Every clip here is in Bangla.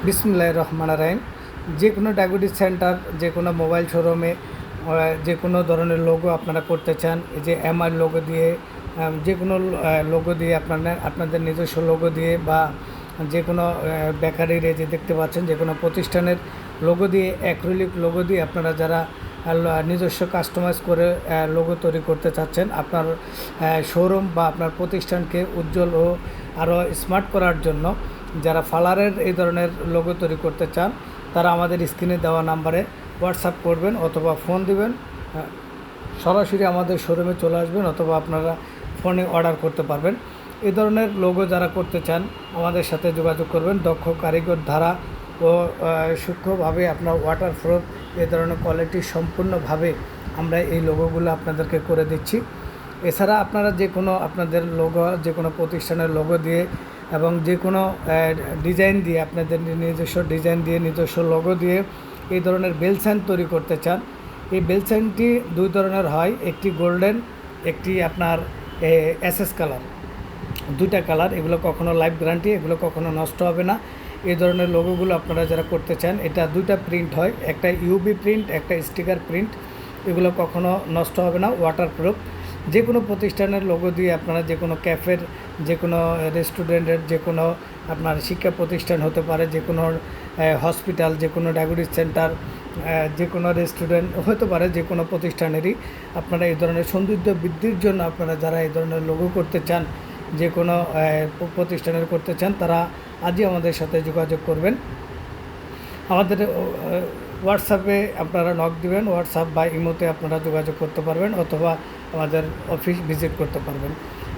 বিসমিল্লাহির রহমানির রহিম। যে কোনো ডায়াবেটিস সেন্টার, যে কোনো মোবাইল শোরুমে যে কোনো ধরনের লোগো আপনারা করতে চান, এই যে এমআই লোগো দিয়ে, যে কোনো লোগো দিয়ে আপনাদের নিজস্ব লোগো দিয়ে, বা যে কোনো বেকারির যে দেখতে পাচ্ছেন যে কোনো প্রতিষ্ঠানের লোগো দিয়ে, অ্যাক্রিলিক লোগো দিয়ে আপনারা যারা নিজস্ব কাস্টমাইজ করে লোগো তৈরি করতে চাচ্ছেন, আপনার শোরুম বা আপনার প্রতিষ্ঠানকে উজ্জ্বল ও আরও স্মার্ট করার জন্য যারা ফালারের এই ধরনের লোগো তৈরি করতে চান, তারা আমাদের স্ক্রিনে দেওয়া নাম্বারে হোয়াটসঅ্যাপ করবেন অথবা ফোন দিবেন। সরাসরি আমাদের শোরুমে চলে আসবেন অথবা আপনারা ফোনে অর্ডার করতে পারবেন। এই ধরনের লোগো যারা করতে চান আমাদের সাথে যোগাযোগ করবেন। দক্ষ কারিগর ধারা ও সূক্ষ্মভাবে আপনার ওয়াটারপ্রুফ এই ধরনের কোয়ালিটি সম্পূর্ণভাবে আমরা এই লোগোগুলো আপনাদেরকে করে দিচ্ছি। এছাড়া আপনারা যে কোনো আপনাদের লোগো, যে কোনো প্রতিষ্ঠানের লোগো দিয়ে এবং যে কোনো ডিজাইন দিয়ে, আপনাদের নিজস্ব ডিজাইন দিয়ে, নিজস্ব লোগো দিয়ে এই ধরনের বেল সাইন তৈরি করতে চান। এই বেল সাইনটি দুই ধরনের হয়, একটি গোল্ডেন, একটি আপনার এসএস কালার, দুইটা কালার। এগুলো কখনো লাইফ গ্যারান্টি, এগুলো কখনো নষ্ট হবে না। এই ধরনের লোগোগুলো আপনারা যারা করতে চান, এটা দুইটা প্রিন্ট হয়, একটা ইউবি প্রিন্ট, একটা স্টিকার প্রিন্ট। এগুলো কখনো নষ্ট হবে না, ওয়াটারপ্রুফ। যে কোনো প্রতিষ্ঠানের লোগো দিয়ে আপনারা যে কোনো ক্যাফের, যে কোনো রেস্টুরেন্টের, যে কোনো আপনার শিক্ষা প্রতিষ্ঠান হতে পারে, যে কোনো হসপিটাল, যে কোনো ডায়াবেটিস সেন্টার, যে কোনো রেস্টুরেন্ট হতে পারে, যে কোনো প্রতিষ্ঠানেরই আপনারা এই ধরনের সৌন্দর্য বৃদ্ধির জন্য আপনারা যারা এই ধরনের লোগো করতে চান, যে কোনো প্রতিষ্ঠানের করতে চান, তারা আজই আমাদের সাথে যোগাযোগ করবেন। আমাদের হোয়াটসঅ্যাপে আপনারা নক দিবেন, হোয়াটসঅ্যাপ বা ইমোতে আপনারা যোগাযোগ করতে পারবেন অথবা আমাদের অফিস ভিজিট করতে পারবেন।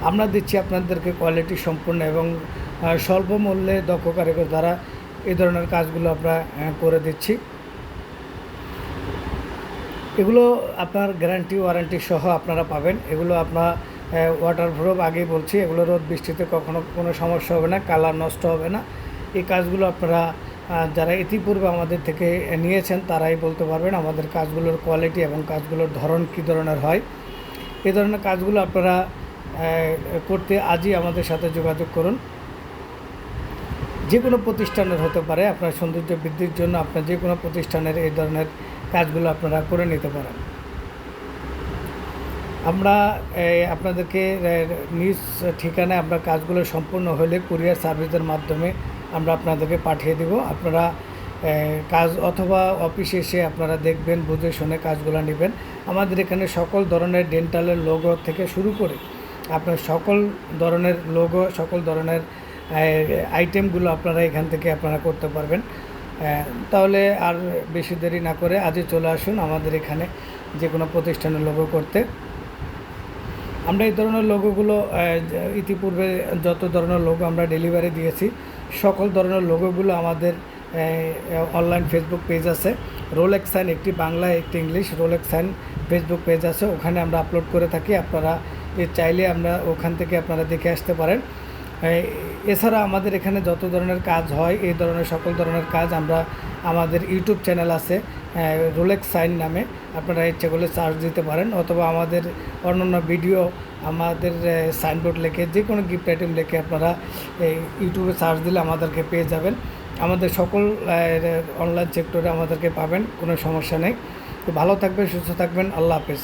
আমরা দিচ্ছি আপনাদেরকে কোয়ালিটি সম্পূর্ণ এবং স্বল্প মূল্যে দক্ষ কারিগর দ্বারা এই ধরনের কাজগুলো আমরা করে দিচ্ছি। এগুলো আপনার গ্যারান্টি ওয়ারেন্টি সহ আপনারা পাবেন। এগুলো আপনার ওয়াটারপ্রুফ, আগেই বলছি, এগুলো রোদ বৃষ্টিতে কখনো কোনো সমস্যা হবে না, কালার নষ্ট হবে না। এই কাজগুলো আপনারা যারা ইতিপূর্বে আমাদের থেকে নিয়েছেন তারাই বলতে পারবেন আমাদের কাজগুলোর কোয়ালিটি এবং কাজগুলোর ধরন কী ধরনের হয়। এই ধরনের কাজগুলো আপনারা করতে আজই আমাদের সাথে যোগাযোগ করুন। যে কোনো প্রতিষ্ঠানের হতে পারে, আপনার সৌন্দর্য বৃদ্ধির জন্য আপনার যে কোনো প্রতিষ্ঠানের এই ধরনের কাজগুলো আপনারা করে নিতে পারেন। আমরা আপনাদেরকে নিজ ঠিকানায় আমরা কাজগুলো সম্পূর্ণ হলে কুরিয়ার সার্ভিসের মাধ্যমে আমরা আপনাদেরকে পাঠিয়ে দেব। আপনারা কাজ অথবা অফিসে এসে আপনারা দেখবেন, বুঝে শুনে কাজগুলো নেবেন। আমাদের এখানে সকল ধরনের ডেন্টালের লোগো থেকে শুরু করে আপনার সকল ধরনের লোগো, সকল ধরনের আইটেমগুলো আপনারা এখান থেকে আপনারা করতে পারবেন। তাহলে আর বেশি দেরি না করে আজই চলে আসুন আমাদের এখানে যে কোনো প্রতিষ্ঠানের লোগো করতে। আমরা এই ধরনের লোগোগুলো ইতিপূর্বে যত ধরনের লোগো আমরা ডেলিভারি দিয়েছি, সকল ধরনের লোগোগুলো আমাদের অনলাইন ফেসবুক পেজ আছে। রোলেক্স সাইন, একটি বাংলা একটি English, Rolex sign Facebook page আছে, ওখানে আমরা আপলোড করে থাকি। আপনারা চাইলে আমরা ওখান থেকে আপনারা দেখে আসতে পারেন। এছাড়া আমাদের এখানে যত ধরনের কাজ হয়, এই ধরনের সকল ধরনের কাজ আমরা, আমাদের ইউটিউব চ্যানেল আছে রোলেক্স সাইন নামে, আপনারা ইচ্ছে করলে সার্চ দিতে পারেন অথবা আমাদের অন্যান্য ভিডিও, আমাদের সাইনবোর্ড লেখে, যে কোনো গিফট আইটেম লেখে আপনারা ইউটিউবে সার্চ দিলে আমাদেরকে পেয়ে যাবেন। আমাদের সকল অনলাইন সেক্টরে আমাদেরকে পাবেন, কোনো সমস্যা নেই। তো ভালো থাকবেন, সুস্থ থাকবেন, আল্লাহ হাফেজ।